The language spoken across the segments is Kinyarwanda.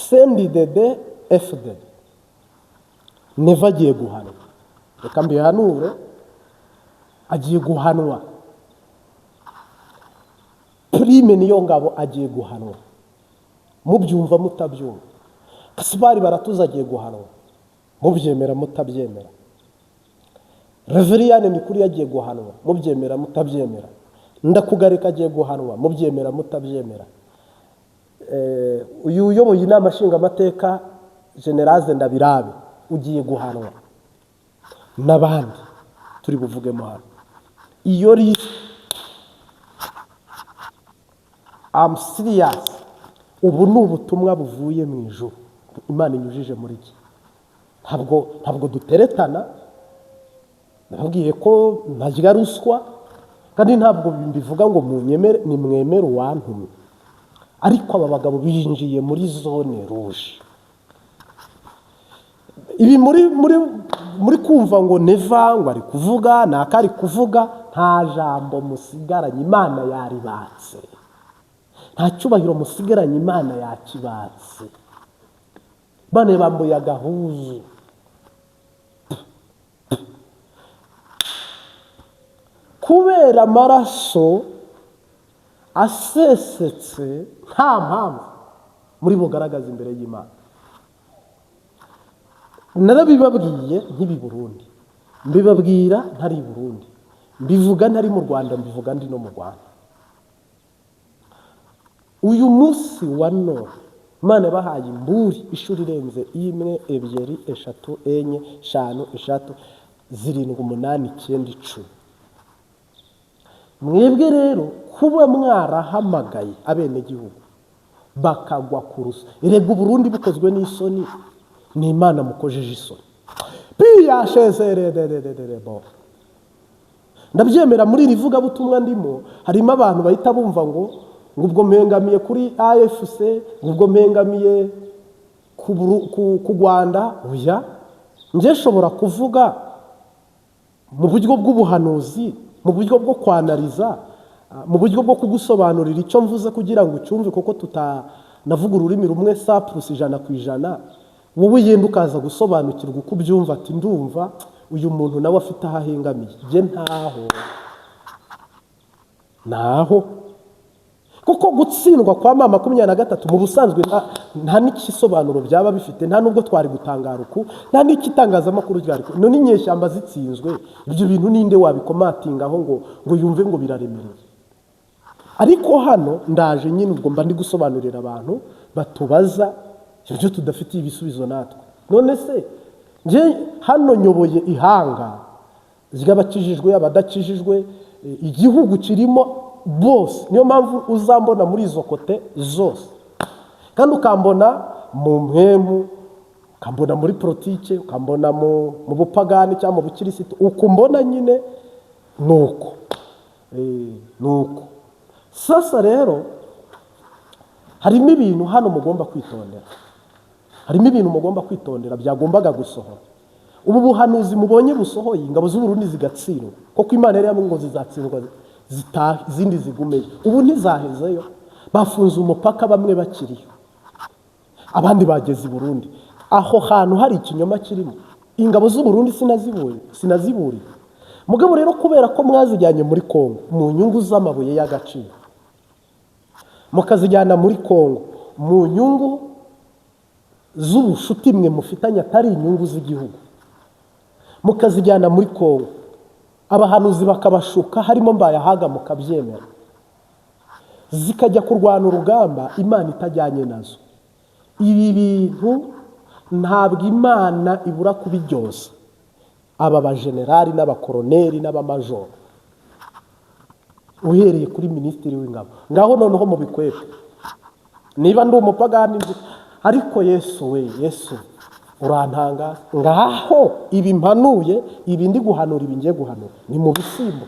sendidede FDD neva agiye guhanwa. Reka mbihanure, agiye guhanwa. Prime niyo ngabo agiye guhanwa. Mubyumva mutabyumva. Kasibari baratuza agiye guhanwa. Mubyemera mutabyemera. Reveriyane ni kuri yagiye guhanwa. Mubyemera mutabyemera. Ndakugarika agiye guhanwa. Mubyemera mutabyemera. Uyu uyoboye inama nshinga amateka General Ndabirabe ugiye guhanwa. N'abandi turi buvugemo hano. Iyo I'm serious. Ubu ni ubutumwa buvuye mu ijuru. Imana inyujije muri iki. Ntabwo duteretana. Nababwiye ko ntagira ruswa kandi ntabwo mbivuga ngo munyemere ni mwemere uwantumye. Ariko aba bagabo binjiye muri zone rouge. Ibi muri kumva ngo neva ngo ari kuvuga nakari kuvuga nta jambo musigaranye Imana yaribatse. Nta cyubahiro musigaranye Imana yakibatse. Bane bambuye agahuzu. Kubera amaraso asesetse nta mpamvu muri bugaragaza imbere y'Imana. Narabibabwiye nkibi Burundi, mbibabwira ntari Burundi, mbivuga ntari mu Rwanda, mbivuga ndi no mu Rwanda. Uyu munsi wa none Imana bahaye imburi ishuri renze 1 2 3 4 5 6 7 8 9 10. Mwebwe rero kuba mwarahamagaye abene gihugu bakagwa kurusa. Erega Burundi bukozwe n'isoni ni Imana mukojeje isoni. Bo. Ndabyemera muri rivuga butumwa ndimo harimo abantu bahita bumva ngo ubwo mpengamiye kuri AFC, ubwo mpengamiye ku Rwanda. Oya, nje shobora kuvuga mu buryo bw'ubuhanuzi, mu buryo bwo kwanariza, mu buryo bwo kugusobanurira icyo mvuze kugira ngo ucyumve koko navuga ururimi rumwe 100%. Wowe yenda ukaza gusobanukirwa uko ubyumva ati ndumva uyu muntu nawe afite ahahengamiye. Je naho kuko gutsindwa kwa mama 23 mu busanzwe nta n'ikisobanuro byaba bifite, nta nubwo twari gutangara uku, nta n'ikitangaza makuru ryari. None inyeshyamba zitsinzwe ibyo bintu ninde wabikomatingaho ngo yumve ngo biraremereye. Ariko hano ndaje nyine ubwo mba ndi gusobanurira abantu batubaza ibyo tudafitiye ibisubizo natwe. None se nje hano nyoboye ihanga ry'abakijijwe abadakijijwe, igihugu kirimo bose. Niyo mpamvu uzambona muri izo kote zose, kandi ukambona mu mpemu, ukambona muri politike, ukambona mu bupagani cyangwa mu bukirisitu, ukumbona nyine nuko nuko. Sasa rero harimo ibintu hano mugomba kwitondera. Harimo ibintu mugomba kwitondera byagombaga gusohora. Ubu buhanuzi mubonye busohoye ingabo z'u Burundi zigatsindwa, kuko Imana yari ngo zizatsindwa zindi zigumeyo. Ubu ntizahezeyo, bafunze umupaka, bamwe bakiriyo, abandi bageze i Burundi. Aho hantu hari ikinyoma kirimo. Ingabo z'u Burundi sinaziburiye. Mugabo rero kubera ko mwazijyanye muri Kongo mu nyungu z'amabuye y'agaciro, mukazijyana muri Kongo mu nyungu z'ubushuti mwe mufitanye atari inyungu z'igihugu, mukazijyana muri Kongo abahanuzi bakabashuka harimo mbayahaga mukabyemera, zikajya kurwana urugamba Imana itajyanye nazo. Ibi bintu ntabwo Imana ibura kubiryoza aba bajenerali n'abakoroneri n'abamajoro, uhereye kuri minisitiri w'ingabo. Ngaho noneho mu bikwepe niba ndi umupagani, ariko Yesu we, Yesu urantanga. Ngaho ibi mpanuye, ibi ndi guhanura, ibi ngiye guhanura ni mu bisimbo.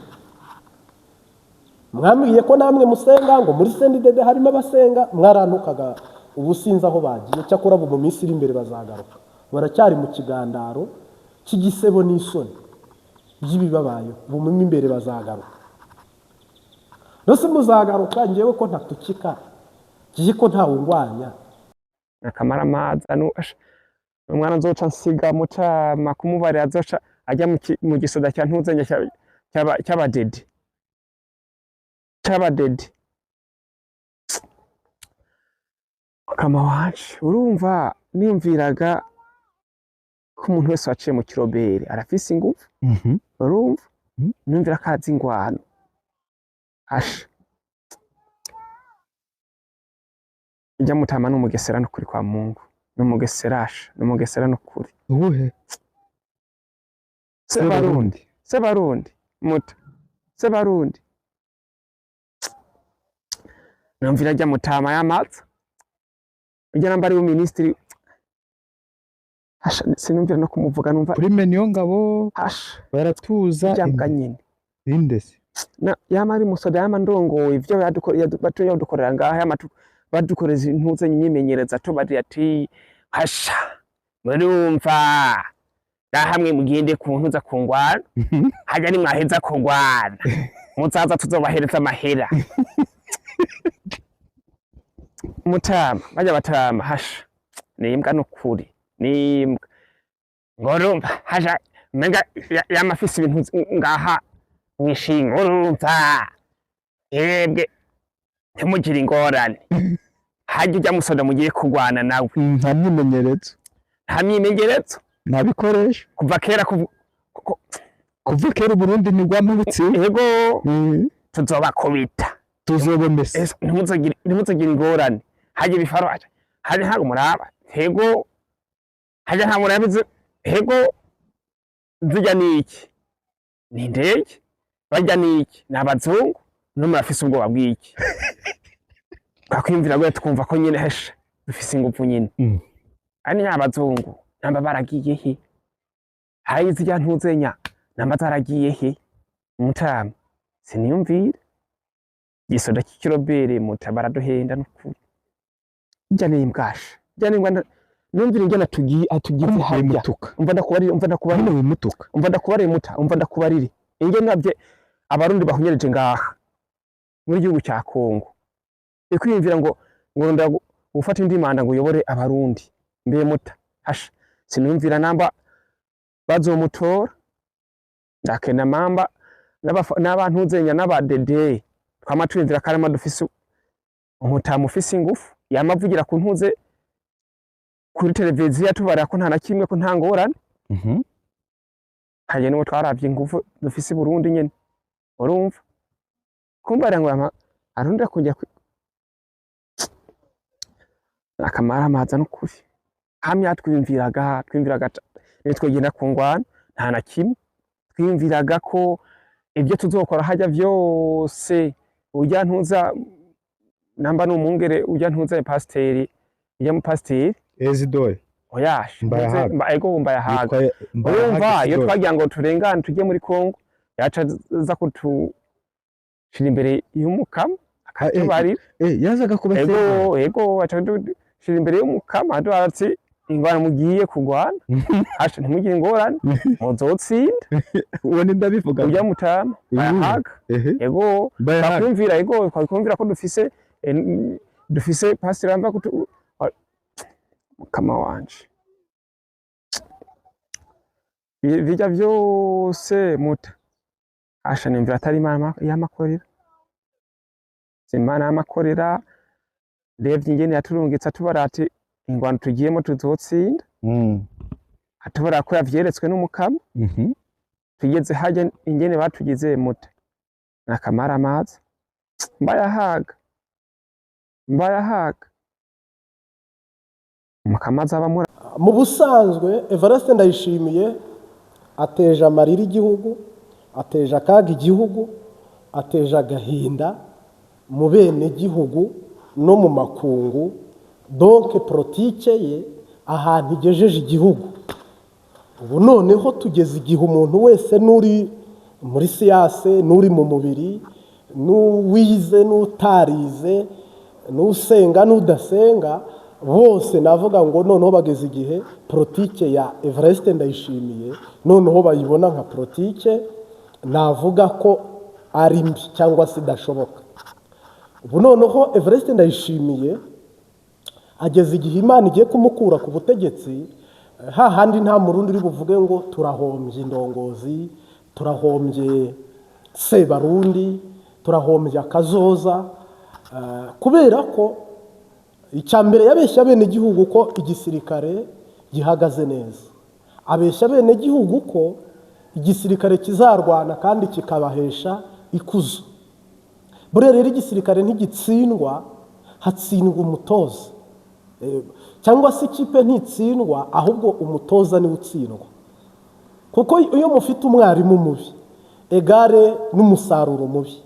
Mwambwiye ko namwe musenga ngo muri sendidede harimo abasenga, mwarantukaga. Ubu sinzi aho bagiye, cyakora mu minsi iri imbere bazagaruka. Baracyari mu kigandaro cy'igisebo n'isoni by'ibibabayo. Ubu mu imbere bazagaruka. Nose muzagaruka ngewe ko ntatukika, kiye ko ntawungwanya. akamara amazi umwana nzoca nsiga Mutama kumubarira azoca ajya mu gisoda cya ntuzenya cy'abadede kama wanje urumva niyumviraga ko umuntu wese waciye mu kirobere arafise ingufu urumva numvira kazi ingwano asha ijya Mutama n'umugesera no kuri kwa Mungu n'umugeserasha n'umugesera no kuri ubuhe Sebarundi Muta Sebarundi namvira ajya Mutama y'amazi ujya namba ari uministri asha sinumvira no kumuvuga numva kuri meniyo ngabo asha baratuza cyambwa nyine indese na yamari musoda y'amandongo ivyo yadukorera ngaha badukoreza intuze nyimenyereza to bari ati hasha murumva hamwe mugende ku ntuza kungwana haja ni mwaheza kungwana muzaza tuzobahereza amahera Mutama bajya Batama hasha nimbwa nukuri nimbwa ngorumva hasha menga yamafisi ibintu ngaha mwishinga urumva ebwe ntimugire ingorane hajya ujya musoda mugiye kurwana nawe nta myimenyerezo nta bikoresho kuva kera Burundi ni rwamubutsi yego tuzobakubita tuzobemese ntimuzogire ingorane hajya ibifaro hajya ntabwo muraba yego hajya nta murabize yego nzijya niki ni indege bajya niki ni abazungu n'umurafise ubwoba bw'iki twakwiyumvira gwe tukumva ko nyine hesha dufise ingufu nyine ani abazungu namba baragiye he hayi zijya ntuzenya namba zaragiye he Mutama siniyumvira gisoda cy'ikirobere Muta baraduhenda n'ukuri njya n'imbwasha njya n'ingwana numvira njya atugize harya umva ndakubarire inge nabye abarundi bahunyereje ngaha muri gihugu cya Kongo ikwiyumvira ngo nda gufata indi manda ngo uyobore abarundi mbe Muta hasha sinumvira namba bazomutora ndakena mamba n'abantu uzenya n'abadede twamatumvira karama dufise Mutama ufise ingufu yamavugira ku ntuze kuri televiziyo tubara ko nta na kimwe ko nta ngorane haje n'uwo twaravye ingufu dufise Burundi nyene urumva kumbara ngo arunda kujya akamara amaza n'ukuri hamya twimviraga nitwegenda ku ngwana nta na kimwe twimviraga ko ibyo tuzokora hajya vyose ujya ntuza namba n'umungere ujya ntuza pasiteri ujya mu pasiteri Ezidore oyash mbayahaga urumva iyo twagira ngo turengane tujye muri Kongo yaca za kutushira imbere y'umukama akatubarira yazaga kubase ego aca shira imbere y'umukama aduhatse ingwana mugiye kugwana hasha ntimugire ingorane muzotsinda ubone ndabivuga ujya Mutama bayahaga ego bakumvira kwakumvira ko dufise pastor amba kama wanje bijya byose Muta asha nimvira atari Imana yamakorera Imana yamakorera revye ingene yaturungitse tubarati ingwano tugiyemo tuzotsinda atubara ko yavyeretswe n'umukama tugeze haje ingene batugize Muta nakamara amazi mbayahaga umukamaza abamura mu busanzwe Evariste Ndayishimiye ateje amarira igihugu ateje akaga igihugu ateje agahinda mu bene gihugu no mu makungu donc politike ye ahantu igejeje igihugu ubu noneho tugeze igihe umuntu wese nuri muri siyase nuri mu mubiri n'uwize n'utarize n'usenga n'udasenga bose navuga ngo noneho bageze igihe politike ya Evariste Ndayishimiye noneho bayibona nka politike navuga ko ari mbi cyangwa se idashoboka ubu noneho Evariste Ndayishimiye ageze igihe Imana igiye kumukura ku butegetsi, hahandi nta murundi uri buvuge ngo turahombye indongozi, turahombye Sebarundi, turahombye akazoza, kubera ko icyambere yabeshya bene igihugu ko igisirikare gihagaze neza, abeshya bene igihugu ko igisirikare kizarwana kandi kikabahesha ikuzo. Buriya rero igisirikare ntigitsindwa, hatsindwa umutoza, cyangwa se ikipe ntitsindwa, ahubwo umutoza niwe utsindwa. Kuko iyo mufite umwarimu mubi egare n'umusaruro mubi,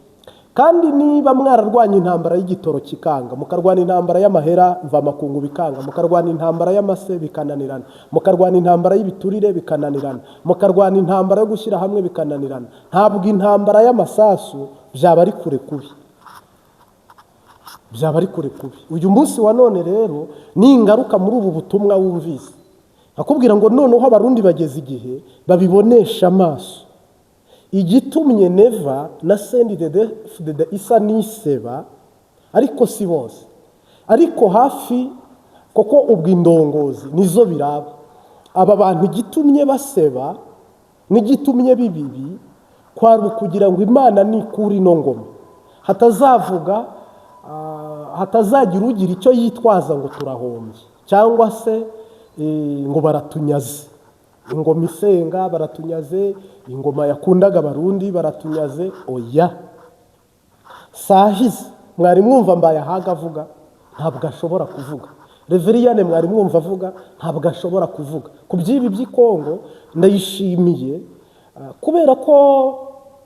kandi niba mwararwanya intambara y'igitoro kikanga, mukarwana intambara y'amahera mvamakungu bikanga, mukarwana intambara y'amase bikananirana, mukarwana intambara y'ibiturire bikananirana, mukarwana intambara yo gushyira hamwe bikananirana, ntabwo intambara y'amasasu byaba ari kure kubi, byaba ari kure kubi. Uyu munsi wa none rero ni ingaruka muri ubu butumwa wumvise, akubwira ngo noneho abarundi bageze igihe babibonesha amaso. Igitumye neva na sendi de isa niseba, ariko si bose, ariko hafi, koko ubwo indongozi nizo biraba. Aba bantu igitumye baseba n'igitumye bibibi kwari kugira ngo Imana nikura ino ngoma hatazagira ugira icyo yitwaza ngo turahombye, cyangwa se ngo baratunyaze. Ingoma isenga baratunyaze, ingoma yakundaga abarundi baratunyaze. Oya, sahize mwari mwumva Mbayahaga avuga, ntabwo ashobora kuvuga. Reveriyane mwari mwumva avuga, ntabwo ashobora kuvuga. Ku by'ibi by'ikongo ndayishimiye, kubera ko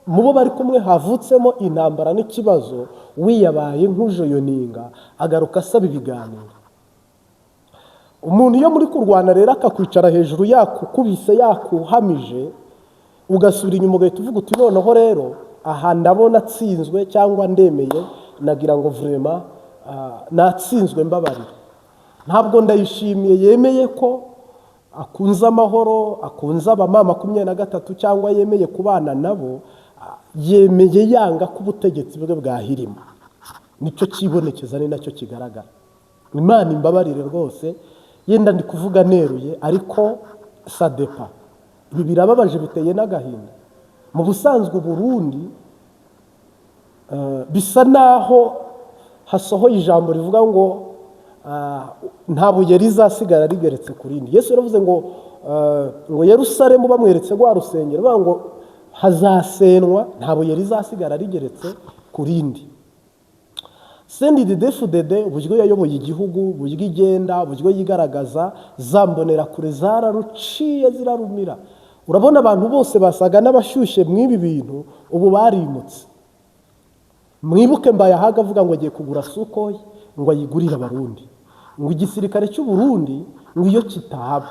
mu bo bari kumwe havutsemo intambara n'ikibazo, wiyabaye nk'ujoyoninga agaruka asaba ibiganiro. Umuntu iyo muri kurwana rero akakwicara hejuru yakukubise yakuhamije, ugasubira inyuma ugahita uvuga uti noneho rero aha ndabona atsinzwe cyangwa ndemeye, nagira ngo vrema natsinzwe mbabarira. Ntabwo ndayishimiye yemeye ko akunze amahoro, akunze abamama 23 cyangwa yemeye kubana nabo, yemeye yanga ko ubutegetsi bwe bwahirima. Nicyo kibonekeza, ni nacyo kigaragara. Imana imbabarire rwose, yenda ndi kuvuga neruye, ariko sadepa ibi birababaje biteye n'agahinda. Mu busanzwe Burundi bisa naho hasohoye ijambo rivuga ngo nta buye rizasigara rigeretse ku rindi. Yesu yaravuze ngo Yerusalemu bamweretse rwa rusengero, bavuga ngo hazasenwa, nta buye rizasigara rigeretse ku rindi. Sendi de uburyo yayoboye igihugu, uburyo igenda, uburyo yigaragaza, zambonera kure zararuciye zirarumira. Urabona abantu bose basaga n'abashyushye mw'ibi bintu, ubu barimutse. Mwibuke Mbayahaga avuga ngo agiye kugura Sukoyi ngo ayigurire abarundi, ngo igisirikare cy'u Burundi ngo iyo kitaba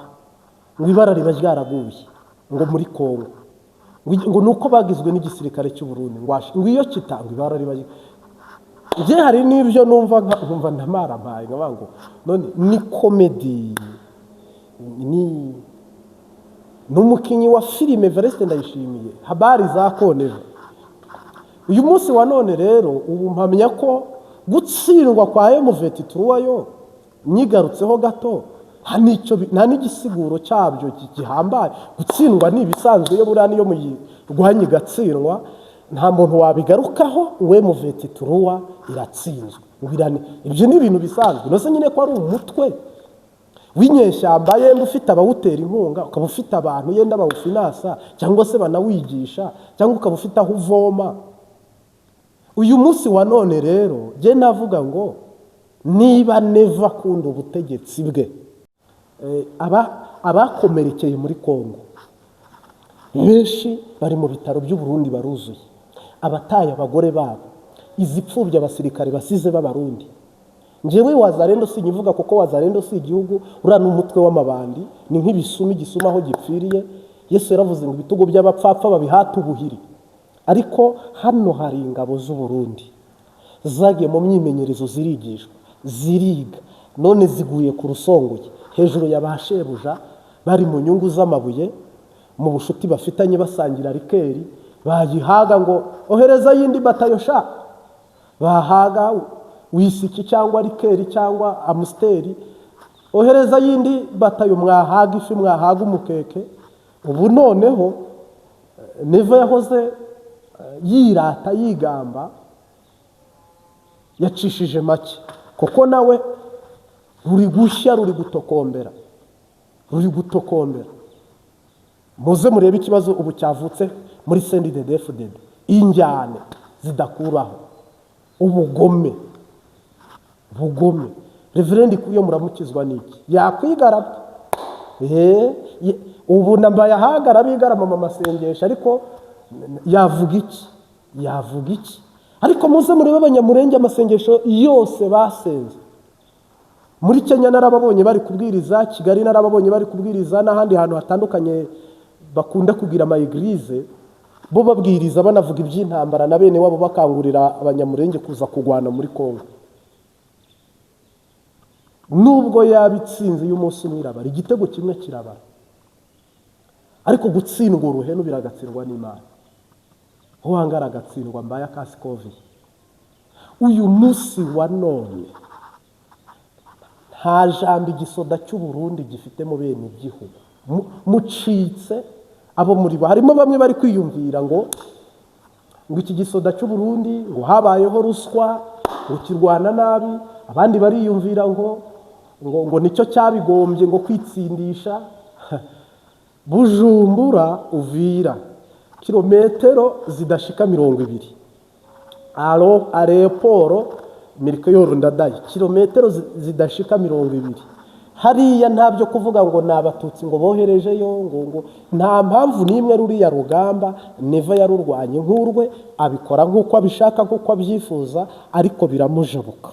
ngo ibara riba ryaraguye ngo muri Kongo, ngo nuko bagizwe n'igisirikare cy'u Burundi, ngo iyo kitanga ibara riba. Je hari n'ibyo numva ndamarabaye ngo none ni comedy, ni n'umukinyi wa filime Vereste Ndayishimiye, habari zakoneje. Uyu munsi wa none rero ubu mpamya ko gutsindwa kwa M23 yo nyigarutseho gato, nta n'igisiguro cyabyo gihambaye. Gutsindwa ni ibisanzwe, yo burani yo muyirwanye gatsindwa, nta muntu wabigarukaho ngo M23 iratsinzwe. Ibyo ni ibintu bisanzwe. Nose nyine ko ari umutwe w'inyeshyamba yenda ufite abawutera inkunga, ukaba ufite abantu yenda bawufinasa cyangwa se banawigisha, cyangwa ukaba ufite aho uvoma. Uyu munsi wa none rero je navuga ngo niba neva kunda ubutegetsi bwe, abakomerekeye muri Kongo benshi bari mu bitaro by'u Burundi baruzuye, abataye abagore babo, izipfubye abasirikare basize b'abarundi. Njewe Wazalendo sinyivuga kuko Wazalendo si igihugu, ura n'umutwe w'amabandi, ni nk'ibisumi gisuma aho gipfiriye. Yesu yaravuze ngo ibitugo by'abapfapfa babihata ubuhiri. Ariko hano hari ingabo z'u Burundi zagiye mu myimenyerezo zirigishwa, ziriga, none ziguye ku rusongoye hejuru y'abashebuja, bari mu nyungu z'amabuye, mu bushuti bafitanye basangira rikeri, bayihaga ngo ohereza yindi batayo sha, bahaga wisiki cyangwa rikeri cyangwa amusteri, ohereza yindi batayo mwahaga ifi mwahaga umukeke. Ubu noneho Neva yahoze yirata yigamba yacishije make, kuko nawe ruri gushya ruri gutokombera, muze murebe ikibazo ubu cyavutse muri CNDD-FDD, injyane zidakuraho, ubugome. Reverend kuyo muramukizwa niki yakwigarama ubu nambaye ahagara bigarama mu masengesho, ariko yavuga iki? Ariko muze murebe abanyamurenge amasengesho yose basenze. Muri Kenya narababonye bari kubwiriza, Kigali narababonye bari kubwiriza, n'ahandi hantu hatandukanye bakunda kugira ama eglise, bo babwiriza banavuga iby'intambara na bene wabo, bakangurira abanyamurenge kuza kugwana muri Kongo. Nubwo yabitsinze y'umunsi mwirabara, igitego kimwe kirabara, ariko gutsindwa uruhenu biragatsindwa n'Imana. Uwangara agatsindwa mbaye akasikovi. Uyu munsi wa none nta jambo igisoda cy'u Burundi gifite mu bene igihugu. Mucitse abo muri bo, harimo bamwe bari kwiyumvira ngo iki gisoda cy'u Burundi ngo habayeho ruswa, ngo kirwana nabi. Abandi bariyumvira ngo nicyo cyabigombye ngo kwitsindisha. Bujumbura Uvira kilometero zidashika 20, aeroporo Mirikeyoro Ndadaye kilometero zidashika 20. Hariya ntabyo kuvuga ngo nabatutsi ngo boherejeyo, ngo nta mpamvu nimwe ruriya rugamba Neva yarurwanye nk'urwe, abikora nk'uko abishaka nk'uko abyifuza, ariko biramujabuka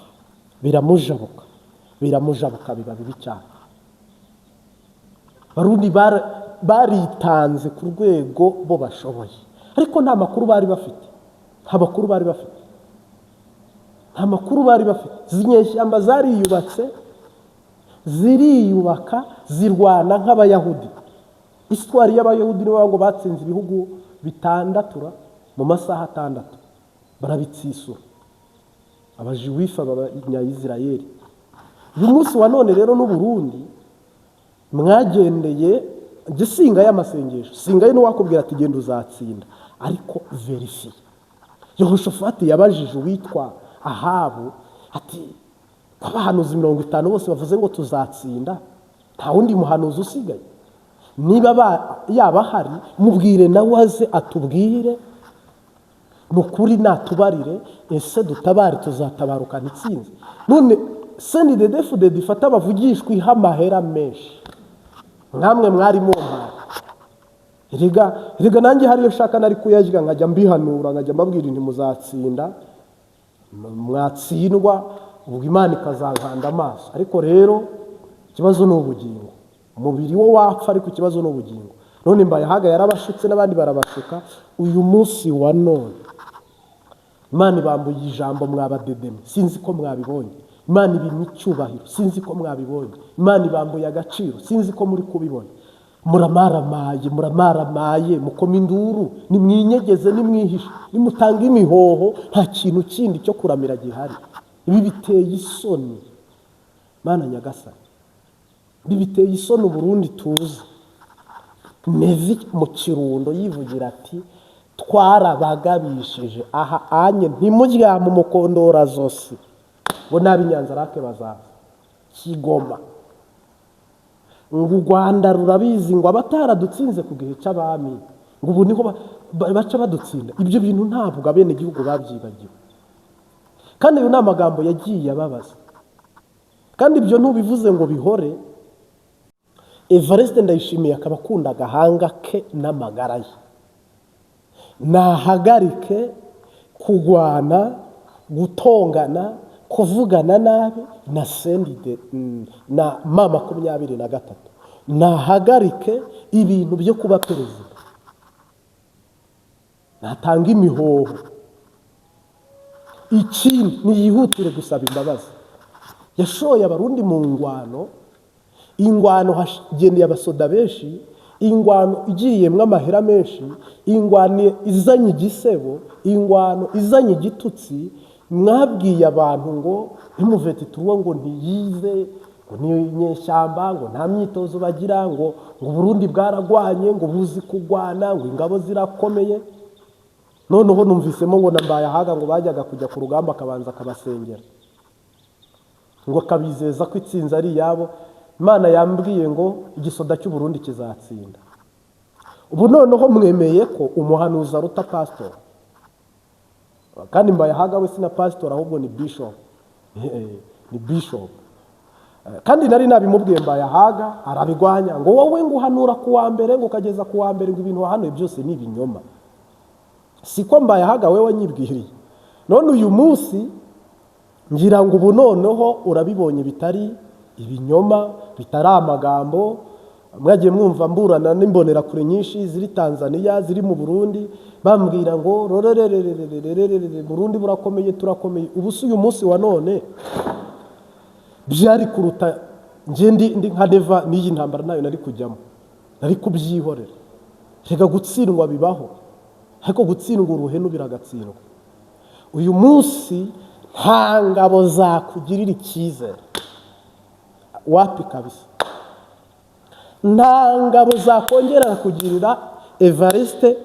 biba bibi cyane. Barundi baritanze ku rwego bo bashoboye, ariko nta makuru bari bafite. Zinyeshyamba zariyubatse, ziriyubaka, zirwana nk'abayahudi. Histoire y'abayahudi nibo ngo batsinze ibihugu 6 mu masaha 6, barabitsisura abajiwifa abanyayisirayeli. Uyu munsi wa none rero n'u Burundi mwagendeye gisinga y'amasengesho, singaye n'uwakubwira ati genda uzatsinda, ariko verify. Yehoshafati yabajije witwa Ahabu ati abahanuzi 50 bose bavuze ngo tuzatsinda, nta wundi muhanuzi usigaye. Niba yaba hari mubwire nawe aze atubwire nukuri natubarire, ese dutabare tuzatabarukana itsinzi. None CNDD-FDD ifata bavugishwa ihamahera menshi, nkamwe mwari mumpara. Riga nanjye hariyo shaka nari kuyajya nkajya mbihanura, nkajya mbabwira nti muzatsinda, mwatsindwa ubwo Imana ikazankanda amaso. Ariko rero ikibazo n'ubugingo, umubiri wo wapfa, ariko ikibazo n'ubugingo. None mbaye haga yarabashutse n'abandi barabashuka. Uyu munsi wa none Imana ibambuye ijambo mwabadedeme, sinzi ko mwabibonye. Imana ibimye icyubahiro, sinzi ko mwabibonye. Imana ibambuye agaciro, sinzi ko muri kubibona. Muramaramaye mukoma induru, nimwinyegeze, nimwihishe, nimutanga imihoho, nta kintu kindi cyo kuramira gihari. Ibi biteye isoni Mana Nyagasani, ibi biteye isoni Burundi tuzi. Nevi mu Kirundo yivugira ati twarabagabishije aha anye ntimuryama umukondora zose, bo nabi Nyanzarake bazaza Kigoma. Ngo Rwanda rurabizi ngo abataradutsinze ku gihe cy'abami ngo ubu niho baca badutsinda. Ibyo bintu ntabwo abene igihugu babyibagiwe, kandi ayo namagambo yagiye ababaza. Kandi ibyo ntubivuze ngo bihore. Evariste Ndayishimiye akaba akunda agahanga ke n'amagara ye, nahagarike kugwana, gutongana, kuvugana nabi na sendide na mama 23. Nahagarike ibintu byo kuba perezida, natanga imihoho. Ikindi niyihutire gusaba imbabazi. Yashoye abarundi mu ingwano hagendeye abasoda benshi, ingwano igiyemwe amahera menshi, ingwano izanye igisebo, ingwano izanye igitutsi, mwabwiye abantu ngo imuveti turuwa ngo ntiyize, ngo ni inyeshyamba, ngo nta myitozo bagira, ngo Burundi bwaragwanye, ngo buzi kugwana, ngo ingabo zirakomeye. Noneho numvisemo ngo nambaye ahaga ngo bajyaga kujya ku rugamba akabanza akabasengera, ngo kabizeza ko itsinzi ari yabo. Imana yambwiye ngo igisoda cy'u Burundi kizatsinda. Ubu noneho mwemeye ko umuhanuzi aruta pastor, kandi mbaye ahaga we sina pastor ahubwo ni bishop. Ni bishop. Kandi nari nabimubwiye mbaye ahaga arabigwanya ngo wowe ngo uhanura ku wa mbere ngo ukageza ku wa mbere ngo ibintu wahanuye byose ni ibinyoma. Siko mbaye ahaga wewe nyibwiriye. None uyu munsi ngira ngo ubu noneho urabibonye bitari ibinyoma, bitari amagambo. Mwagiye mwumva mburana n'imbonera kure nyinshi ziri Tanzania, ziri mu Burundi, bambwira ngo rorerererererere Burundi burakomeye turakomeye. Ubu si uyu munsi wa none byari kuruta nje ndi nka neva n'iyi ntambara nayo nari kujyamo, nari kubyihorera. Reka gutsindwa bibaho, ariko gutsindwa uruhenu biragatsindwa. Uyu munsi nta ngabo zakugirira icyizere, wapi kabisa. Nta ngabo zakongera kugirira Evariste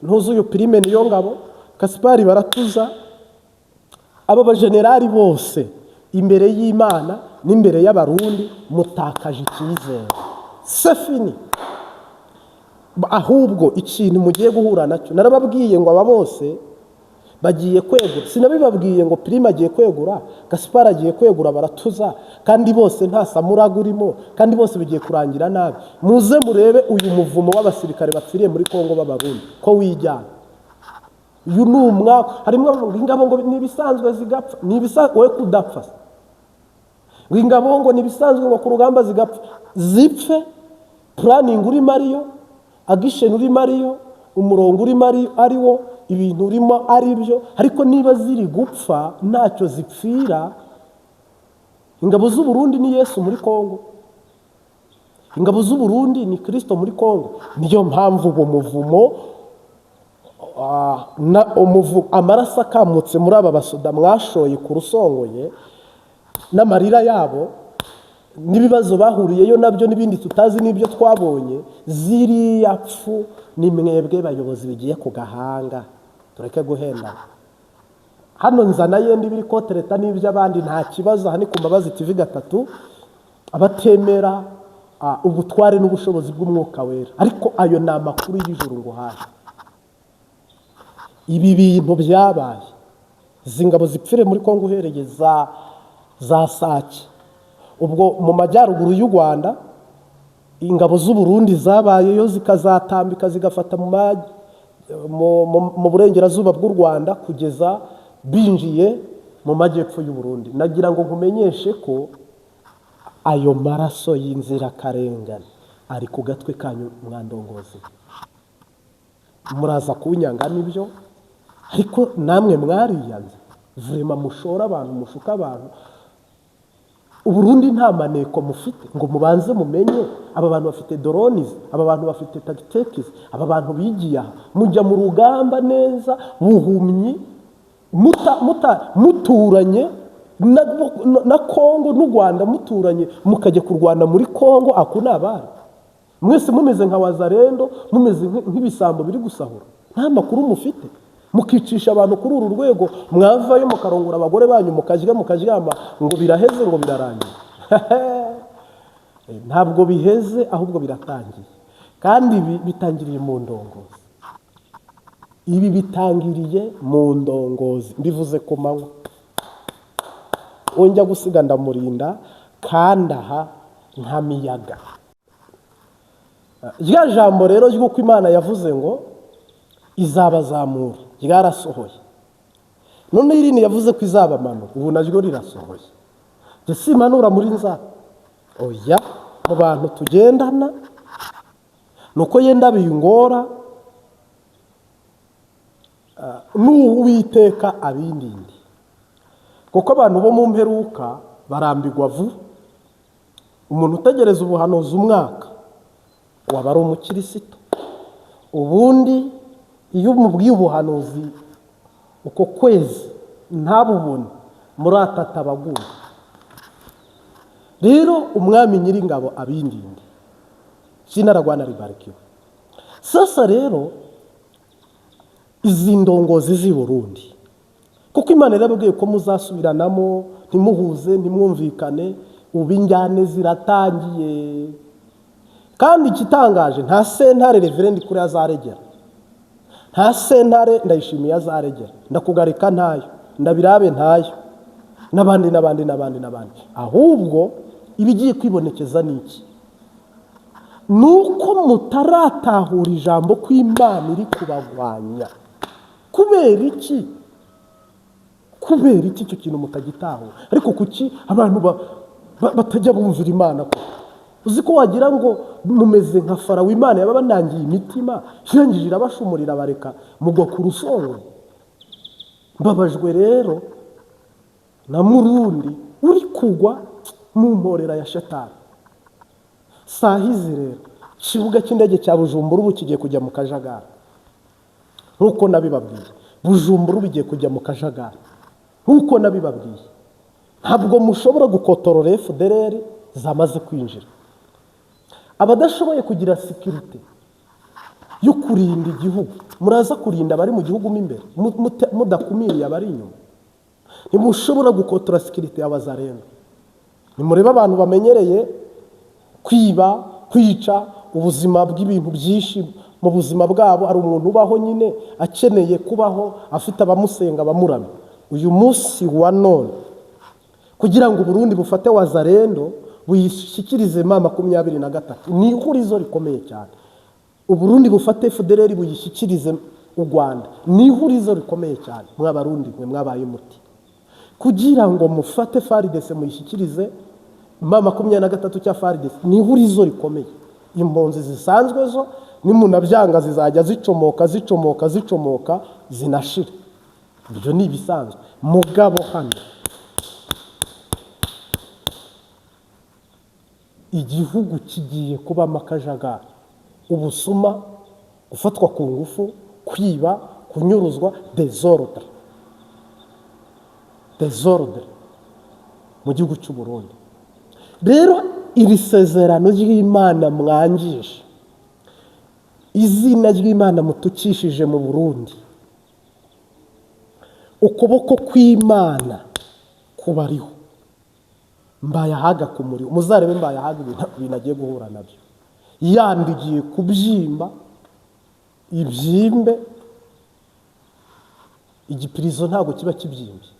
ntuzuye Prime niyo ngabo, Kasipari baratuza, abo bajenerali bose imbere y'Imana n'imbere y'abarundi mutakaje icyizere. Sefini. Ahubwo ikintu mugiye guhura nacyo narababwiye ngo aba bose bagiye kwegura. Sinabibabwiye ngo Prime agiye kwegura, Gaspar agiye kwegura, baratuza, kandi bose nta samuraga urimo, kandi bose bigiye kurangira nabi. Muze murebe uyu muvumo w'abasirikare bapfiriye muri Kongo b'abarundi ko wijyana. Uyu ni umwaka, harimo ingabo ngo nibisanzwe zigapfa, nibisanzwe we kudapfa. Ingabo ngo nibisanzwe ngo ku rugamba zigapfa, zipfe. Planning uri Mario, action uri Mario, umurongo uri Mario ariwo, ibintu urimo ari byo, ariko niba ziri gupfa ntacyo zipfira. Ingabo z'u Burundi ni Yesu muri Kongo, ingabo z'u Burundi ni Kristo muri Kongo. Niyo mpamvu uwo muvumo amaraso akamutse muri aba basoda mwashoye ku rusongoye n'amarira yabo n'ibibazo bahuriyeyo nabyo n'ibindi tutazi n'ibyo twabonye. Ziriya pfu ni mwebwe bayobozi bigiye ku gahanga, tureke guhenda. Hano nzana yenda ibiri kotereta n'iby'abandi nta kibazo. Hani ku Mbabazi TV 3 abatemera ubutware n'ubushobozi bw'umwuka wera, ariko ayo ni amakuru y'ijuru ngo haje. Ibi bintu byabaye, zingabo zipfire muri Kongo uhereye za Sake. Ubwo mu majyaruguru y'u Rwanda ingabo z'u Burundi zabayeyo zikazatambika zigafata mu burengerazuba bw'u Rwanda kugeza binjiye mu majyepfo y'u Burundi. Nagira ngo nkumenyeshe ko ayo maraso y'inzira karengane ari ku gatwe kanyu mwandongozi. Muraza kunyanga nibyo, ariko namwe mwariyanze. Vrema mushora abantu, mushuka abantu. Uburundi nta maneko mufite ngo mubanze mumenye aba bantu bafite drones, aba bantu bafite tactics, aba bantu bigiye mujya mu rugamba neza buhumyi muturanye na Kongo n'u Rwanda, muturanye mukajya kurwana muri Kongo. Akuna abana mwese mumeze nka wazarendo, mumeze nk'ibisambo biri gusahura, nta makuru mufite, mukicisha abantu kuri uru rwego. Mwavayo mukarongora abagore banyu mukaryama ngo biraheze ngo birarangiye. Ntabwo biheze, ahubwo biratangiye, kandi bitangiriye mu ndongozi. Ibi bitangiriye mu ndongozi, mbivuze ku manywa. Onjya gusiga ndamurinda kandi aha nka miyaga. Rya jambo rero ry'uko Imana yavuze ngo izabazamura ryarasohoye. None irini yavuze ko izabamanura, ubu naryo rirasohoye. Je simanura muri nza oya mu bantu tugendana, nuko yenda bingora n'Uwiteka abindindi, kuko abantu bo mu mperuka barambigwa vuba. Umuntu utegereza ubuhanuzi umwaka waba ari umukristo. Ubundi iyo umubwiye ubuhanuzi uko kwezi ntabubone muratata abaguye. Rero umwami nyiringabo abindinde, jina la Bwana libarikiwe. Sasa rero izi ndongozi z'i Burundi, kuko Imana yarababwiye ko muzasubiranamo, ntimuhuze, ntimwumvikane, ubu injyane ziratangiye. Kandi ikitangaje, nta sentare reverend kuri azaregera, nta sentare Ndayishimiye azaregera, ndakugarika ntayo, ndabirabe ntayo, n'abandi. Ahubwo ibigiye kwibonekeza niki? Nuko mutaratahura ijambo ko Imana iri kubagwanya. Kubera iki? Kubera iki icyo kintu mutagitahura? Ariko kuki abantu batajya bumvira Imana ko? Uzi ko wagira ngo mumeze nka Farawo, Imana yababanangiye imitima, irangije irabashumurira bareka mugwa ku rusongo. Mbabajwe rero na Murundi uri kugwa mu mporera ya Shetani. Sahizi rero kibuga cy'indege cya Bujumbura ubu kigiye kujya mu kajagari, nkuko nabibabwiye. Bujumbura bigiye kujya mu kajagari nkuko nabibabwiye. Ntabwo mushobora gukotorora FDLR zamaze kwinjira. Abadashoboye kugira security yo kurinda igihugu, muraza kurinda abari mu gihugu mo imbere, mudakumiriye abari inyuma. Ntimushobora gukotora security y'abazarendo. Nimureba abantu bamenyereye kwiba, kwica, ubuzima bw'ibintu byinshi mu buzima bwabo. Ari umuntu ubaho nyine akeneye kubaho, afite abamusenga bamuramya. Uyu munsi wa none kugira ngo Burundi bufate wazarendo buyishyikirize mama 23 ni ihurizo rikomeye cyane. Uburundi bufate FDLR buyishyikirize u Rwanda ni ihurizo rikomeye cyane. Mwabarundi mwe mwabaye muti kugira ngo mufate FARDC muyishyikirize mama 23 cya FARDC ni ihurizo rikomeye. Impunzi zisanzwe zo nimunabyanga zizajya zicomoka zinashira. Ibyo ni bisanzwe. Mugabo hano igihugu kigiye kuba makajagari, ubusuma, gufatwa ku ngufu, kwiba, kunyuruzwa, desordre mu gihugu cy'u Burundi. Rero iri sezerano ry'Imana mwangije, izina ry'Imana mutukishije mu Burundi, ukuboko kw'Imana kubariho. Mbaye ahaga ku muriro, muzarebe mbaye ahaga ibintu agiye guhura nabyo. Yandigiye kubyimba, ibyimbe, igipirizo ntabwo kiba kibyimbye.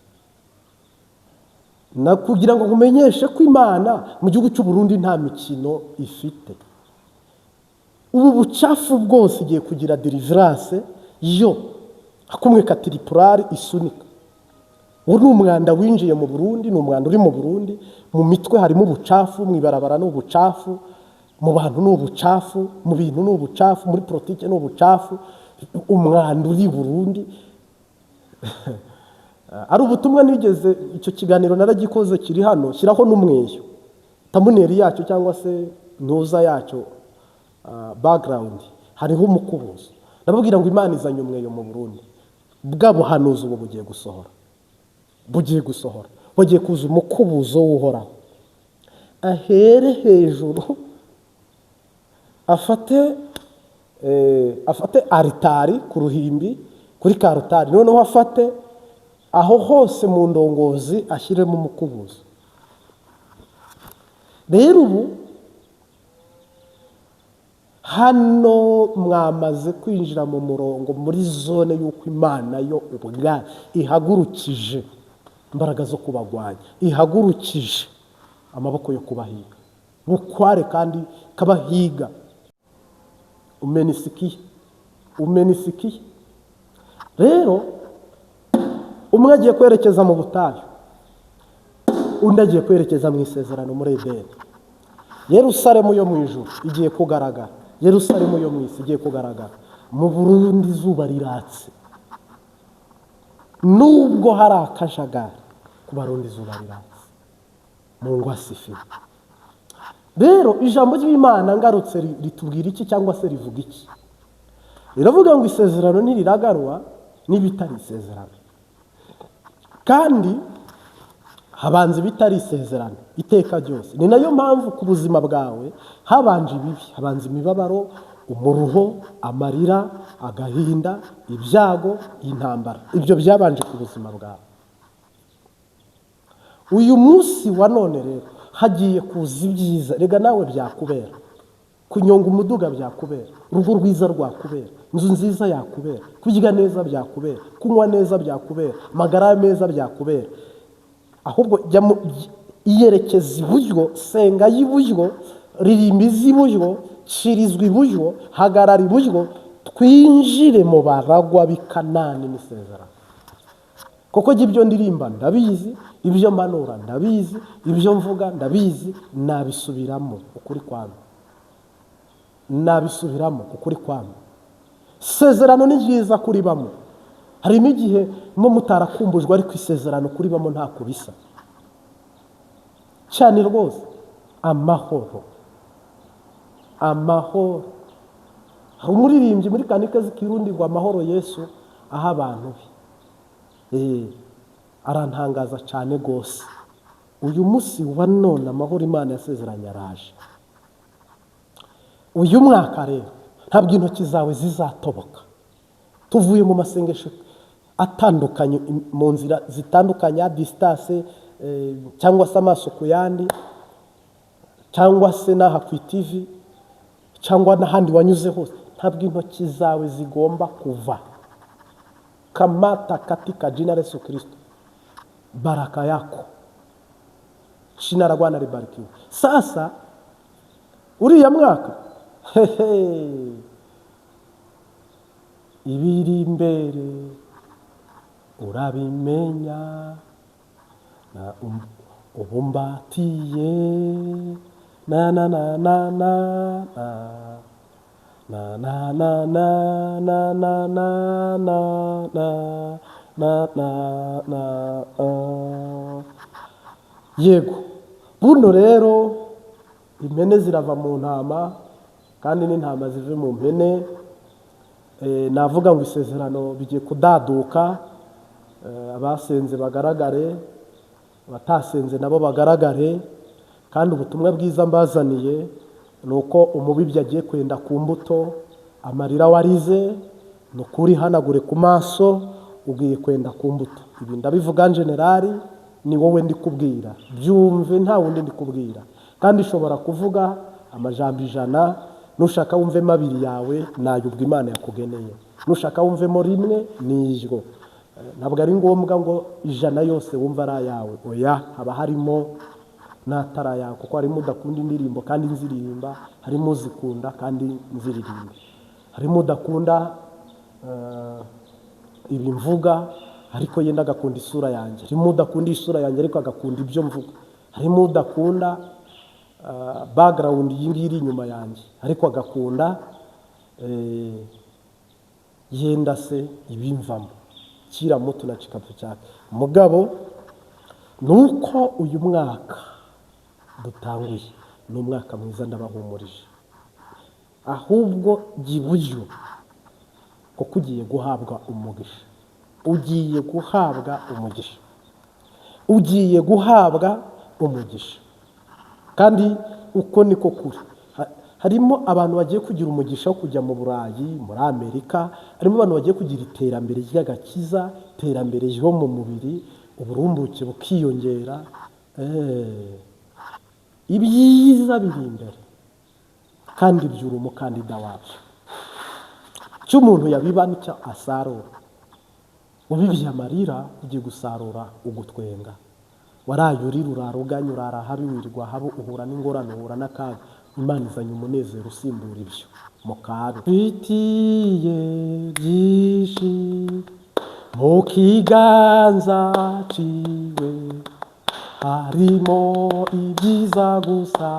Na kugira ngo kumenyeshe ko Imana mu gihugu cy'u Burundi nta mikino ifite. Ubu bucafu bwose igiye kugira deliverance yo akumwe katiripurari isunika. Ubu ni umwanda winjiye mu Burundi, ni umwanda uri mu Burundi. Mu mitwe harimo ubucafu, mu ibarabara ni ubucafu, mu bantu ni ubucafu, mu bintu ni ubucafu, muri politike ni ubucafu. Umwanda uri Burundi. Ari ubutumwa nigeze icyo kiganiro naragikoze kiri hano, shyiraho n'umweyo tamuneri yacyo cyangwa se ntuza yacyo, background hariho umukubuzo. Ndababwira ngo Imana izanye umweyo mu Burundi. Bwabo hanuza ubu bugiye gusohora, bagiye kuza umukubuzo w'uhoraho. Ahere hejuru afate aritari ku ruhimbi, kuri karutari, noneho afate aho hose mu ndongozi ashyiremo umukubuzo. Rero ubu hano mwamaze kwinjira mu murongo, muri zone y'uko Imana yo ubwa ihagurukije imbaraga zo kubagwanya, ihagurukije amaboko yo kubahiga, bukware kandi kabahiga. Umenisikiye. Rero umwe agiye kwerekeza mu butayu, undi agiye kwerekeza mu isezerano muri Edeni. Yerusalemu yo mu ijuru igiye kugaragara, Yerusalemu yo mu isi igiye kugaragara. Mu Burundi izuba riratse, nubwo hari akajagari, ku Barundi izuba riratse mu ngwasifi. Rero ijambo ry'Imana ngarutse ritubwira iki cyangwa se rivuga iki? Riravuga ngo isezerano ntiriragarwa n'ibitari isezerano. kandi habanza ibitari isezerano iteka ryose. Ni nayo mpamvu ku buzima bwawe habanje ibibi, habanza imibabaro, umuruho, amarira, agahinda, ibyago, intambara. Ibyo byabanje ku buzima bwawe. Uyu munsi wa none rero hagiye kuza ibyiza. Rega nawe byakubera, kunyonga umuduga byakubera, urugo rwiza rwakubera, inzu nziza yakubera, kurya neza byakubera, kunywa neza byakubera, amagara meza byakubera. Ahubwo jya iyerekeza iburyo, senga y'iburyo, ririmba iz'iburyo, shirizwa iburyo, hagarara iburyo, twinjire mu baragwa b'i Kanani n'isezerano. Kuko ibyo ndirimba ndabizi, ibyo mpanura ndabizi, ibyo mvuga ndabizi, nabisubiramo ukuri kwamwe, nabisubiramo ukuri kwamwe. Isezerano ni ryiza kuribamo. Harimo igihe mo mutarakumbujwe ariko isezerano kuribamo nta kubisa cyane rwose. Amahoro, amahoro. Hari umuririmbyi muri kanike z'ikirundi ngo amahoro Yesu aha abantu be. Arantangaza cyane rwose. Uyu munsi wa none amahoro Imana yasezeranye araje. Uyu mwaka rero ntabwo intoki zawe zizatoboka. Tuvuye mu masengesho atandukanye, mu nzira zitandukanye, ya distance cyangwa se amaso ku yandi, cyangwa se n'aha ku TV, cyangwa n'ahandi wanyuze hose, ntabwo intoki zawe zigomba kuva. Kamata katika jina la Yesu Kristo, baraka yako shina la Bwana libarikiwe. Sasa uriya mwaka ibiri imbere urabimenya, na ubumbatiye na na na na na na na na na na na na na na na. Yego, buno rero impene zirava mu ntama kandi n'intama zive mu mpene. Navuga ngo isezerano bigiye kudaduka, abasenze bagaragare, abatasenze nabo bagaragare. Kandi ubutumwa bwiza mbazaniye nuko umubibyi agiye kwenda ku mbuto, amarira warize nukuri hanagure ku maso, ugiye kwenda ku mbuto. Ibi ndabivuga generali, ni wowe ndi kubwira, byumve nta wundi ndi kubwira. Kandi ushobora kuvuga amajambo 100, nushaka wumvemo 2 yawe nayubwa Imana yakugeneye, nushaka wumvemo 1 nijyo. Ntabwo ari ngombwa ngo 100 yose wumva ari yawe. Oya, haba harimo natara yawe, kuko harimo udakunda indirimbo kandi nziririmba, harimo uzikunda kandi nziririmba, harimo udakunda ibimvuga ariko yenda agakunda isura yanjye, harimo udakunda isura yanjye ariko agakunda ibyo mvuga, harimo udakunda background yingiri inyuma yanjye ariko agakunda yenda se ibimvamo. Kira muto na cikapu cyane. Mugabo nuko uyu mwaka dutanguye ni umwaka mwiza, ndabahumurije. Ahubwo giburyo kuko ugiye guhabwa umugisha, ugiye guhabwa umugisha, ugiye guhabwa umugisha. Kandi uko niko kuri. Harimo abantu bagiye kugira umugisha wo kujya mu Burayi, muri Amerika. Harimo abantu bagiye kugira iterambere ry'agakiza, iterambere ryo mu mubiri, uburumbuke bukiyongera. Ibyiza biri imbere kandi byura umukandida wacu. Cyo umuntu yabiba nicyo asarura. Ubibye amarira ugiye gusarura ugutwenga. Waraye urira, uraruganya, urara habi, wirirwa habo, uhura n'ingorane, uhura n'akaga. Imana izanye umunezero usimbura ibyo mu kaga. Bitiye byinshi mu kiganza ciwe, harimo ibyiza gusa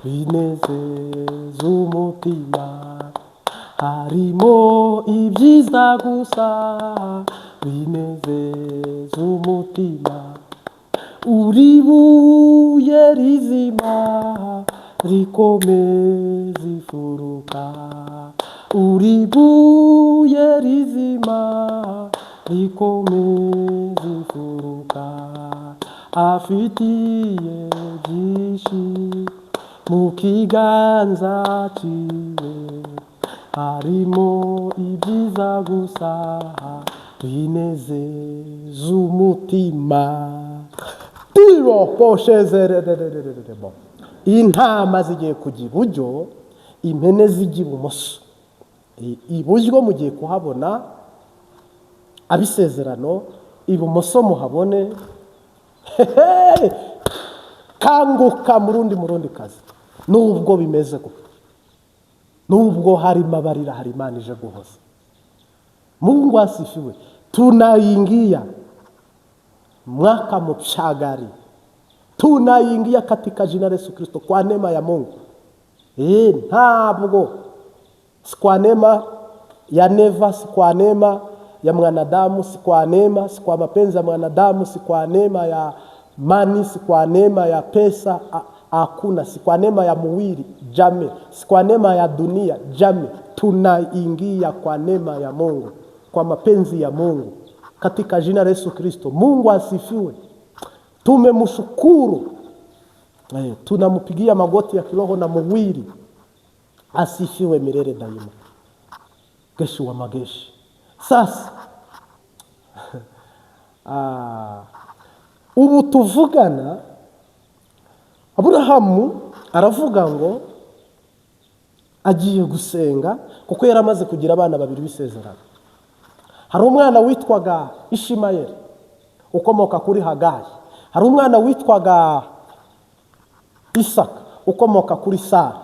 binezeza umutima, harimo ibyiza gusa binezeza umutima. Uri buye rizima rikomeza ifuruka, uri buye rizima rikomeza imfuruka afitiye byinshi mu kiganza ciwe harimo ibyiza gusa binezeza umutima tiro poshezerererererebo intama zigiye kujya iburyo impene zijya ibumoso iburyo mugiye kuhabona abisezerano ibumoso muhabone kanguka murundi kazi nubwo bimeze gutyo nubwo harimo abarira hari Imana ije guhoza Mungu asifiwe tunaingia mwaka mpya tunaingia katika jina la Yesu Kristo kwa neema ya Mungu ntabwo si kwa neema ya neva si kwa neema ya mwanadamu si kwa neema si kwa mapenzi ya mwanadamu si kwa neema ya mani si kwa neema ya pesa hakuna si kwa neema ya mwili jame si kwa neema ya dunia jame tunaingia kwa neema ya Mungu kwa mapenzi ya Mungu katika jina la Yesu Kristo Mungu asifiwe tumemshukuru tunampigia magoti ya kiroho na mwili asifiwe milele daima Yesu wa majeshi sasa ubu tuvugana Aburahamu aravuga ngo agiye gusenga kuko yaramaze kugira abana babiri bisezerano hari umwana witwaga Ishimayeli ukomoka kuri Hagayi hari umwana witwaga Isaka ukomoka kuri Sara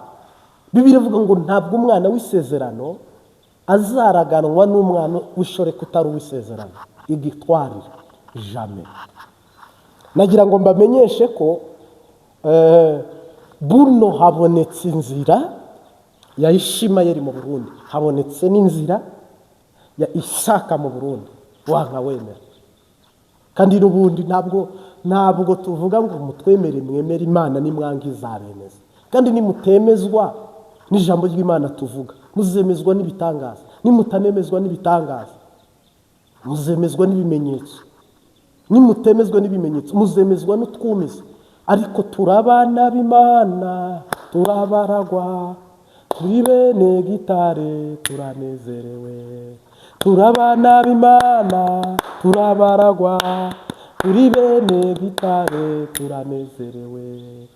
Bibiliya ivuga ngo ntabwo umwana w'isezerano azaraganwa n'umwana w'ishoreka utari uw'isezerano igitwarira jamais nagira ngo mbamenyeshe ko buno habonetse inzira ya Ishimayeli mu Burundi habonetse n'inzira ya Isaka mu Burundi wanga wemera kandi n'ubundi ntabwo tuvuga ngo mutwemere mwemere Imana nimwangi izabemeza kandi nimutemezwa n'ijambo ry'Imana tuvuga muzemezwa n'ibitangaza nimutanemezwa n'ibitangaza muzemezwa n'ibimenyetso nimutemezwa n'ibimenyetso muzemezwa n'utwumiza ariko turabana b'Imana turabaragwa turi bene gitare turanezerewe turabana b'Imana turabaragwa turi bene gitare turanezerewe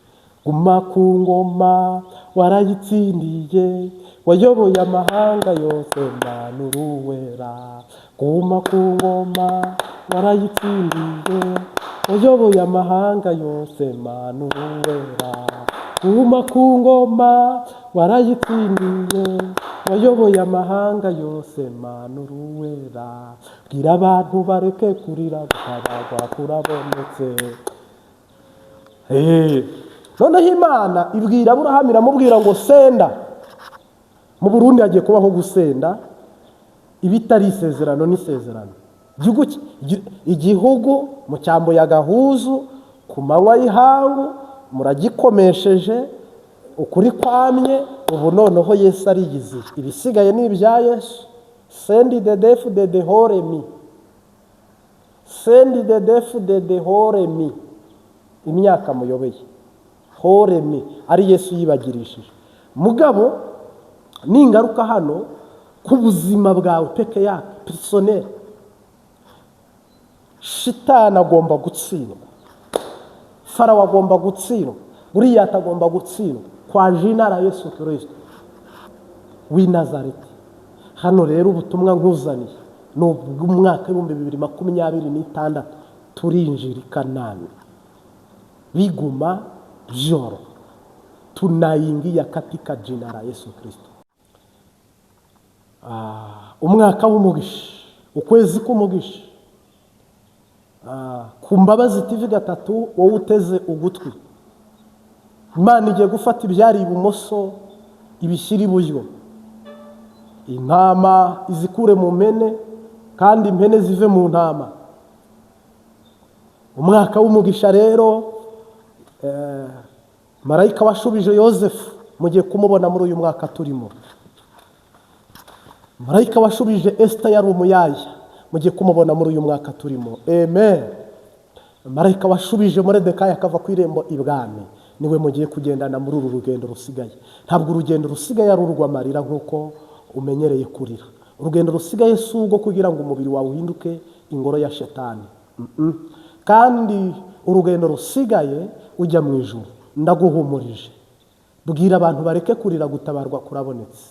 guma ku ngoma warayitsindiye wayoboye amahanga yose Mana uruwera guma ku ngoma warayitsindiye wayoboye amahanga yose Mana uruwera guma ku ngoma warayitsindiye wayoboye amahanga yose Mana uruwera bwira abantu bareke kurira gutabagwa kurabonetse noneho Imana ibwira Aburahamu iramubwira ngo senda mu Burundi hagiye kubaho gusenda ibitari isezerano n'isezerano igihugu mu cyambo ya gahuzu ku manywa y'ihangu muragikomesheje ukuri kwamye ubu noneho Yesu arigize ibisigaye ni ibya Yesu send the deaf the hore me send the deaf the hore me imyaka muyobeye hore me ari Yesu yibagirishije mugabo n'ingaruka hano ku buzima bwawe peke yake personnel shitani agomba gutsindwa Farawo agomba gutsindwa buriya atagomba gutsindwa kwa jina la Yesu Kristo w'i Nazareti hano rero ubutumwa nkuzaniye n'ubw'umwaka 2026 turinjira i Kanani biguma joro tunaingia katika jina la Yesu Kristo umwaka w'umugisha ukwezi k'umugisha ku Mbabazi TV 3 wowe uteze ugutwi Imana igiye gufata ibyari ibumoso ibishyira iburyo intama izikure mu mpene kandi impene zive mu ntama umwaka w'umugisha rero marayika washubije Yosefu mugiye kumubona muri uyu mwaka turimo marayika washubije Esther yari umuyaya mugiye kumubona muri uyu mwaka turimo. Amen. Marayika washubije Moridekayi akava ku irembo ibwami niwe mugiye kugendana muri uru rugendo rusigaye. Ntabwo urugendo rusigaye ari urw'amarira nk'uko umenyereye kurira. Urugendo rusigaye si urwo kugira ngo umubiri wawe uhinduke ingoro ya shetani. Kandi urugendo rusigaye ujya mu ijuru. Ndaguhumurije, bwira abantu bareke kurira, gutabarwa kurabonetse.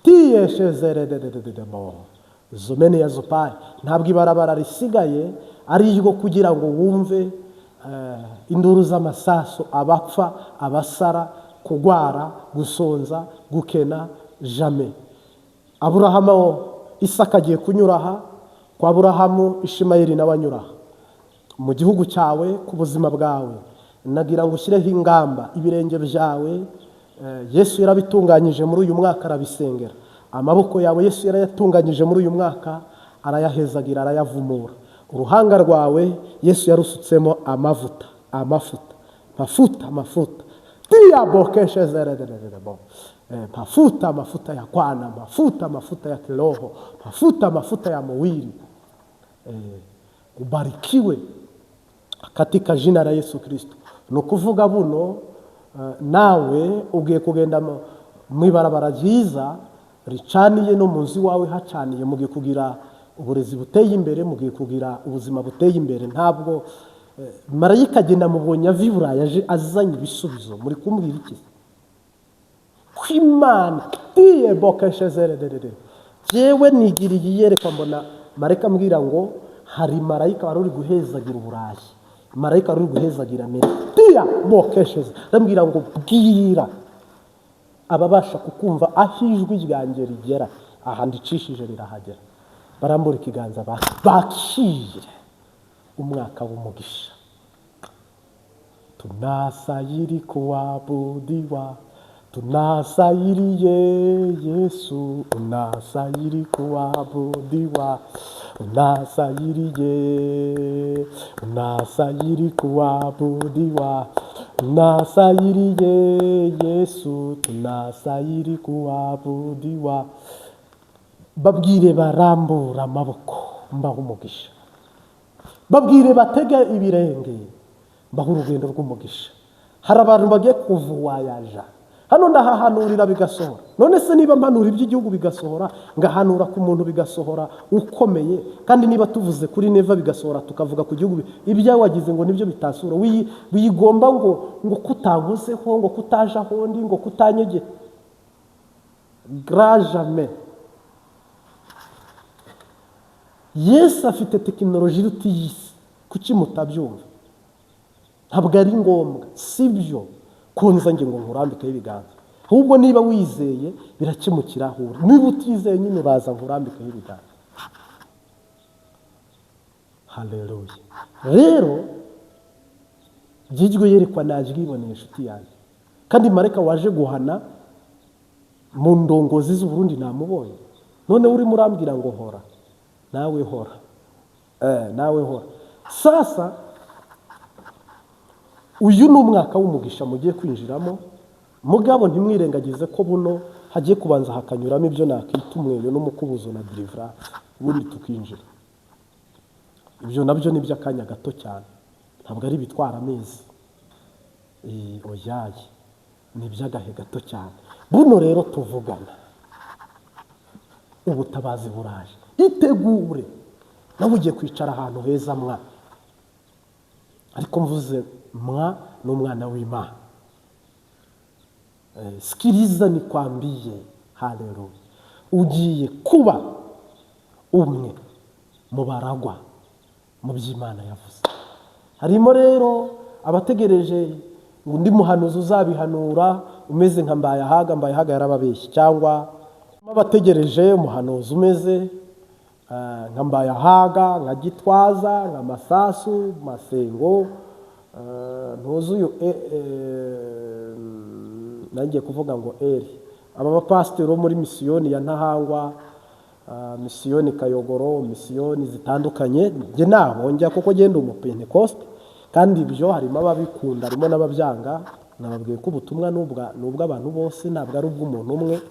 Tiyeshezerererereremo zomene ya zopayi. Ntabwo ibarabara risigaye ari iryo kugira ngo wumve induru z'amasaso, abapfa, abasara, kugwara, gusonza, gukena. Jamais. Aburahamu Isaka agiye kunyura aha, kwa Aburahamu Ishimayeli nawe anyura aha. Mu gihugu cyawe, ku buzima bwawe, nagira ngo ushyireho ingamba. Ibirenge byawe Yesu yarabitunganyije muri uyu mwaka, arabisengera. Amaboko yawe Yesu yarayatunganyije muri uyu mwaka, arayahezagira, arayavumura. Uruhanga rwawe Yesu yarusutsemo amavuta. Mafuta ya kwana, mafuta ya kiroho, mafuta ya mwili. Ubarikiwe katika jina la Yesu Kristo. Nukuvuga buno nawe ugiye kugenda mu ibarabara ryiza ricaniye, no munsi wawe hacaniye. Mugiye kugira uburezi buteye imbere, mugiye kugira ubuzima buteye imbere. Ntabwo marayika agenda mubonye ava i Burayi aje azanye ibisubizo. Muri kumbwira iki? Kw'Imana jewe nigiriye iyereka, mbona marayika ambwira ngo hari marayika wari uri guhezagira Uburayi, marayika wari uri guhezagira Amerika. Arambwira ngo bwira ababasha kukumva aho ijwi ryanjye rigera, aha ndicishije rirahagera. Barambura ikiganza bakire umwaka w'umugisha. Tunasayiri kuabudiwa, tunasayiriye Yesu, unasayiri kuabudiwa, unasayiriye, unasayiri kuabudiwa, unasayiriye Yesu, tunasayiri kuabudiwa. Babwire barambura amaboko, mbaho umugisha. Babwire batega ibirenge, mbaho urugendo rw'umugisha. Hari abantu bagiye kuvuwayaja. Hano ndahahanurira bigasohora. None se niba mpanura iby'igihugu bigasohora, ngahanura ku muntu bigasohora ukomeye, kandi niba tuvuze kuri neva bigasohora tukavuga ku gihugu, ibyawe wagize ngo nibyo bitasura. Wiyigomba ngo kutanguzeho, ngo kutaje ahondi, ngo kutanyege. Jamais. Yesu afite tekinoloji iruta iy'isi. Kuki mutabyumva? Ntabwo ari ngombwa, sibyo kunza ngo nkurambikeho ibiganza. Ahubwo niba wizeye birakemukira aho uri. Niba utizeye nyine baza nkurambikeho ibiganza. Haleluya. Rero jijwe yerekwa najwiboneye inshuti yanjye. Kandi marayika waje guhana mu ndongozi z'Uburundi namubonye. None uri murambwira ngo hora. Nawe hora. Nawe hora. Sasa uyu ni umwaka w'umugisha mugiye kwinjiramo. Mugabo ntimwirengagize ko buno hagiye kubanza hakanyuramo ibyo nakita umweyo n'umukubuzo na deliverance, ubundi tukinjira. Ibyo nabyo ni by'akanya gato cyane, ntabwo ari bitwara amezi. Oyaye ni by'agahe gato cyane. Buno rero tuvugana, ubutabazi buraje. Itegure nawe ugiye kwicara ahantu heza mwa. Ariko mvuze mwa n'umwana w'Imana. Sikiriza nikwambiye. Haleluya. Ugiye kuba umwe mu baragwa mu by'Imana yavuze. Harimo rero abategereje ngo undi muhanuzi uzabihanura umeze nka Mbayahaga yarababeshye, cyangwa abategereje umuhanuzi umeze nka Mbayahaga, nka Gitwaza, nka Masasu, Masengo, ntuzuyu nangiye kuvuga ngo aba bapasiteri muri misiyoni ya Ntahangwa, misiyoni Kayogoro, misiyoni zitandukanye. Nge naho njya kuko genda umupentekoste, kandi ibyo harimo ababikunda harimo n'ababyanga. Nababwiye ko ubutumwa nubwo abantu bose, ntabwo ari ubw'umuntu umwe.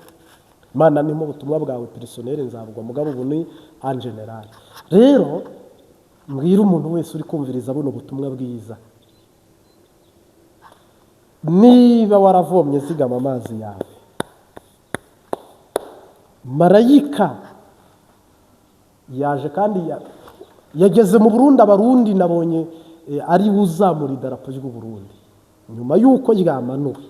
Imana nimo ubutumwa bwawe personnel nzavuga, mugabo ubu ni en general. rero mbwira umuntu wese uri kumviriza buno butumwa bwiza, niba waravomye zigama amazi yawe, marayika yaje kandi yageze mu Burundi. Abarundi nabonye ari uzamura idarapo ry'u Burundi nyuma yuko ryamanuwe.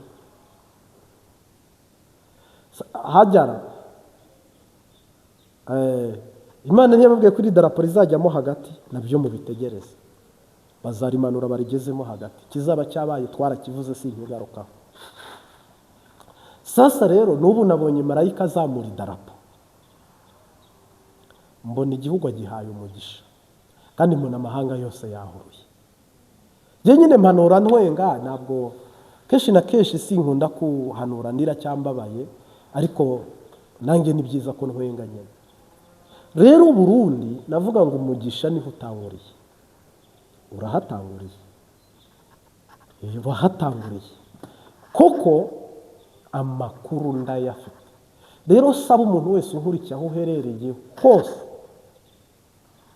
Hajyara Imana ntiyababwiye ko iri darapo rizajyamo hagati, nabyo mubitegereze, bazarimanura barigezemo hagati. Kizaba cyabaye twarakivuze sinkigarukaho. Sasa rero n'ubu nabonye marayika azamura idarapo, mbona igihugu agihaye umugisha, kandi mbona amahanga yose yahuye. Njye nyine mpanura ntwenga, ntabwo kenshi na kenshi sinkunda kuhanura ndira cyambabaye, ariko nanjye ni byiza ko ntwenga nyine. Rero Burundi navuga ngo umugisha niho utanguriye, urahatanguriye, wahatanguriye koko, amakuru ndayafite. Rero saba umuntu wese unkurikiye aho uherereye hose,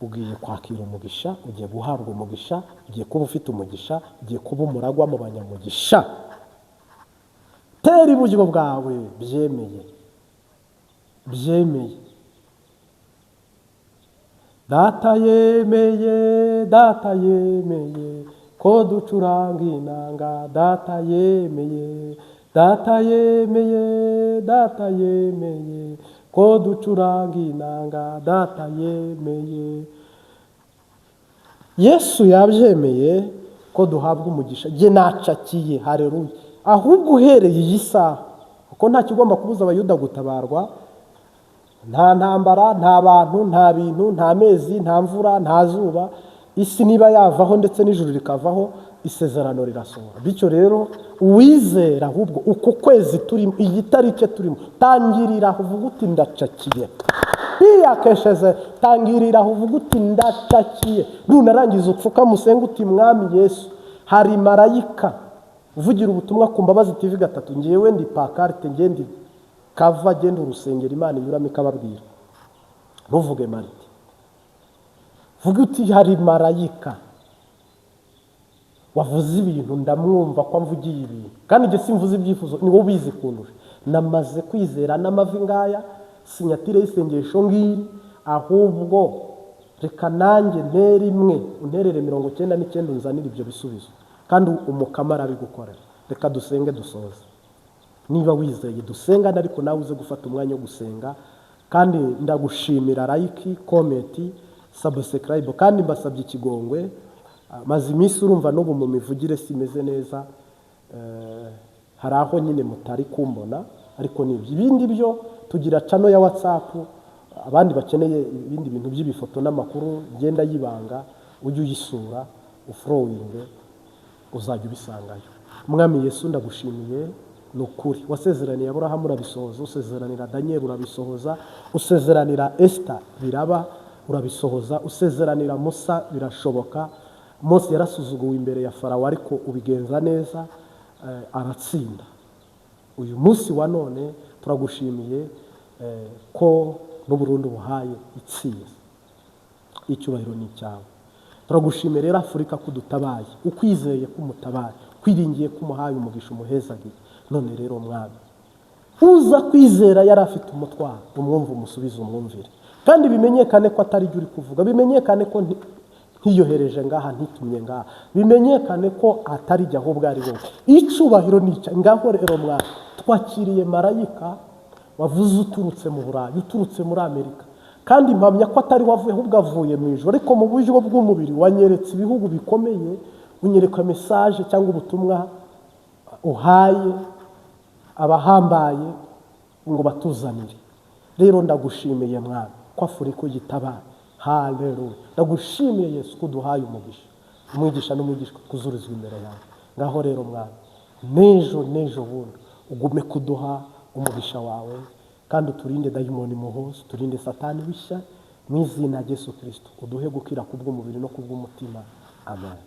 ugiye kwakira umugisha, ugiye guhabwa umugisha, ugiye kuba ufite umugisha, ugiye kuba umuragwa mu banyamugisha. Tera iburyo bwawe, byemeye, byemeye. Data yemeye, data yemeye ko ducuranga inanga, data yemeye, data yemeye, data yemeye ko ducuranga inanga, data yemeye. Yesu yabyemeye ko duhabwa umugisha. Jye nacakiye, haleluya. Ahubwo uhereye iyi saha, kuko nta kigomba kubuza abayuda gutabarwa, nta ntambara, nta bantu, nta bintu, nta mezi, nta mvura, nta zuba, isi niba yavaho ndetse n'ijuru rikavaho, isezerano rirasohora. Bityo rero uwizera, ahubwo uko kwezi turimo, iyi tariki turimo, tangirira uvuga uti ndacakiye. Iyakesheze, tangirira uvuga uti ndacakiye. Nunarangiza upfuka musenga uti Mwami Yesu, hari marayika uvugira ubutumwa ku Mbabazi TV 3, ngewe ndi pakarite, ngendi kava, genda urusengero Imana inyuramo ikababwira. Ntuvuge marite, vuga uti hari marayika wavuze ibintu, ndamwumva ko mvugiye ibintu, kandi njye simvuze ibyifuzo, ni wowe ubizi kundusha. Namaze kwizera n'amavi ngaya, sinyatire y'isengesho ngiri, ahubwo reka nanjye ntere imwe, unterere 99 unzanire ibyo bisubizo, kandi umukamara abigukorera. Reka dusenge dusoze. Niba wizeye dusengana, ariko nawe uze gufata umwanya wo gusenga. Kandi ndagushimira like, comment, subscribe, kandi mbasabye ikigongwe. Maze iminsi urumva n'ubu mu mivugire simeze neza, hari aho nyine mutari kumbona, ariko ni ibindi byo tugira channel ya WhatsApp, abandi bakeneye ibindi bintu by'ibifoto n'amakuru genda yibanga, ujye uyisura, uflowing, uzajya ubisangayo. Mwami Yesu ndagushimiye, nukuri wasezeraniye Aburahamu urabisohoza, usezeranira Daniel urabisohoza, usezeranira Esther biraba urabisohoza, usezeranira Musa birashoboka. Mose yarasuzuguwe imbere ya Farawo, ariko ubigenza neza, aratsinda. Uyu munsi wa none turagushimiye ko n'Uburundi buhaye itsinzi, icyubahiro ni cyawe. Turagushimiye rero Afurika kudutabaye, ukwizeye kumutabaye, kwiringiye kumuhaye umugisha umuhezagiye. None rero Mwami, uza kwizera yari afite umutwaro, umwumva umusubize umwumvire, kandi bimenyekane ko atari uri kuvuga, bimenyekane ko ntiyohereje ngaha, ntitumye ngaha, bimenyekane ko atari jya ahubwo ari wowe. Icyubahiro ni cyawe. Ngaho rero Mwami, twakiriye marayika wavuze uturutse mu Burayi, uturutse muri Amerika, kandi mpamya ko atari wavuye ahubwo avuye mu ijuru, ariko mu buryo bw'umubiri wanyeretse ibihugu bikomeye, unyereka message cyangwa ubutumwa uhaye abahambaye ngo batuzanire. Rero ndagushimiye Mwami ko Afurika ugitabaye. Haleluya. Ndagushimiye Yesu ko duhaye umugisha, umwigisha n'umwigishwa kuzurizwa imbere yawe. Ngaho rero Mwami, nejo bundi ugume kuduha umugisha wawe, kandi uturinde dayimoni muhozi, turinde satani wisha, mu izina rya Yesu Kristo uduhe gukira kubw'umubiri no kubw'umutima. Amen.